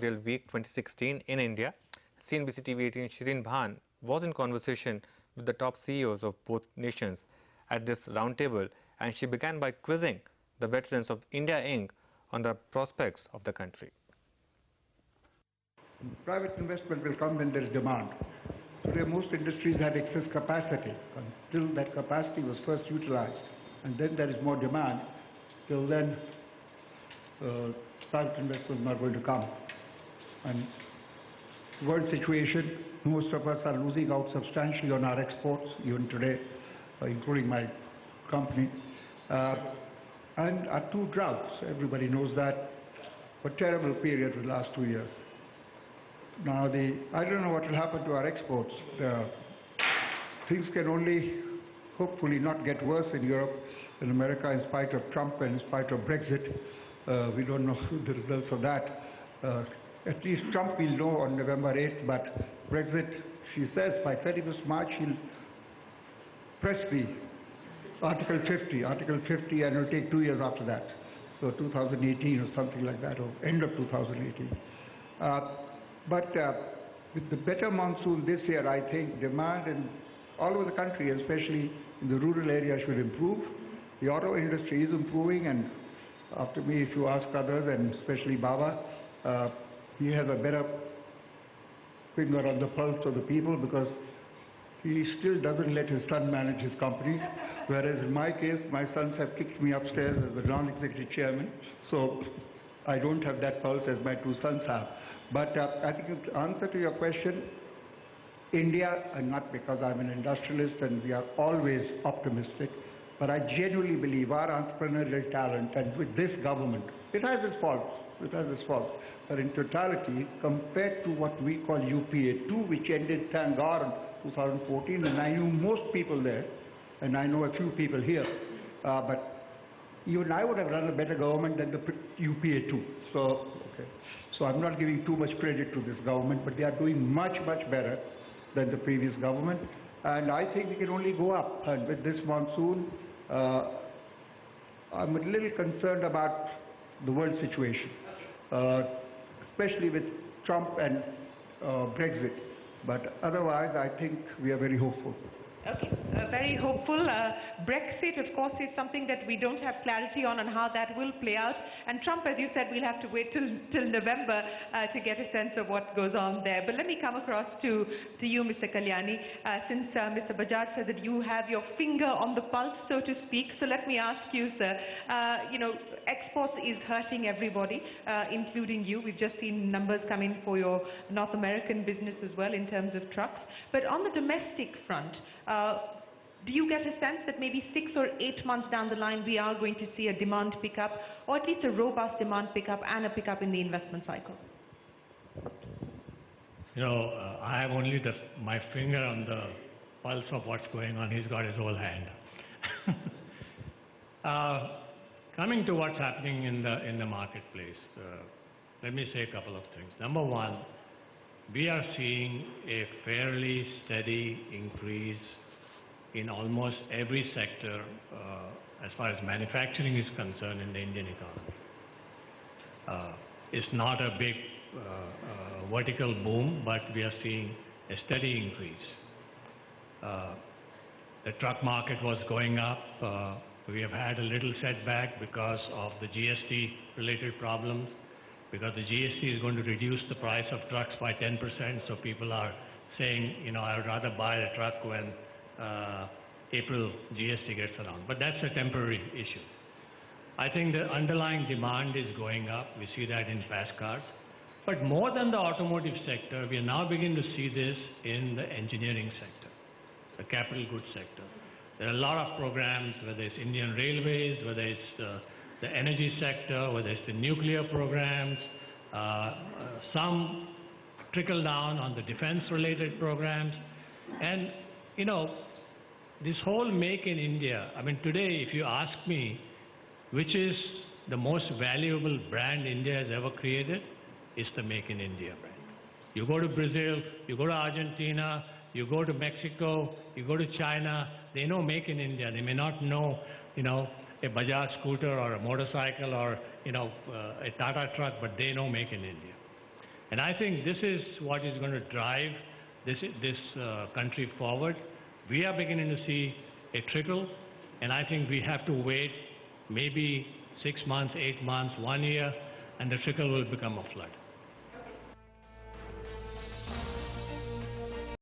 Memorial Week 2016 in India, CNBC-TV18 Shereen Bhan was in conversation with the top CEOs of both nations at this roundtable, and she began by quizzing the veterans of India Inc. on the prospects of the country. Private investment will come when there is demand. Today, most industries have excess capacity until that capacity was first utilized, and then there is more demand. Till then, private investment is not going to come. And world situation, most of us are losing out substantially on our exports, even today, including my company. And our two droughts, everybody knows that, were terrible period the last 2 years. Now, I don't know what will happen to our exports. Things can only, hopefully, not get worse in Europe and America in spite of Trump and in spite of Brexit. We don't know the results of that. At least Trump will know on November 8th, but Brexit, she says, by 31st March, he'll press the Article 50, and it will take 2 years after that. So 2018 or something like that, or end of 2018. But with the better monsoon this year, I think demand in all over the country, especially in the rural areas, should improve. The auto industry is improving, and after me, if you ask others, and especially Baba, he has a better finger on the pulse of the people because he still doesn't let his son manage his companies, whereas in my case, my sons have kicked me upstairs as the non-executive chairman, so I don't have that pulse as my two sons have. But I think to answer to your question, India, and not because I'm an industrialist and we are always optimistic, but I genuinely believe our entrepreneurial talent, and with this government, it has its faults, but in totality, compared to what we call UPA2, which ended, thank God, in 2014, and I knew most people there, and I know a few people here, but even I would have run a better government than the UPA2. So I'm not giving too much credit to this government, but they are doing much, much better than the previous government. And I think we can only go up. And with this monsoon, I'm a little concerned about the world situation, especially with Trump and Brexit. But otherwise, I think we are very hopeful. Okay, very hopeful. Brexit, of course, is something that we don't have clarity on how that will play out. And Trump, as you said, we'll have to wait till November to get a sense of what goes on there. But let me come across to you, Mr. Kalyani, since Mr. Bajaj said that you have your finger on the pulse, so to speak. So let me ask you, sir, exports is hurting everybody, including you. We've just seen numbers come in for your North American business as well in terms of trucks. But on the domestic front, do you get a sense that maybe 6 or 8 months down the line we are going to see a demand pickup, or at least a robust demand pickup and a pickup in the investment cycle? I have only my finger on the pulse of what's going on. He's got his whole hand. Coming to what's happening in the marketplace, let me say a couple of things. Number one, we are seeing a fairly steady increase in almost every sector as far as manufacturing is concerned in the Indian economy. It's not a big vertical boom, but we are seeing a steady increase. The truck market was going up. We have had a little setback because of the GST-related problems, because the GST is going to reduce the price of trucks by 10%, so people are saying, I would rather buy a truck when April GST gets around. But that's a temporary issue. I think the underlying demand is going up. We see that in fast cars. But more than the automotive sector, we are now beginning to see this in the engineering sector, the capital goods sector. There are a lot of programs, whether it's Indian Railways, whether it's the energy sector, whether it's the nuclear programs, some trickle down on the defense-related programs. And, this whole Make in India, today, if you ask me, which is the most valuable brand India has ever created, it's the Make in India brand. You go to Brazil, you go to Argentina, you go to Mexico, you go to China, they know Make in India. They may not know, a Bajaj scooter or a motorcycle or, a Tata truck, but they know Make in India. And I think this is what is going to drive this country forward. We are beginning to see a trickle, and I think we have to wait maybe 6 months, 8 months, 1 year, and the trickle will become a flood.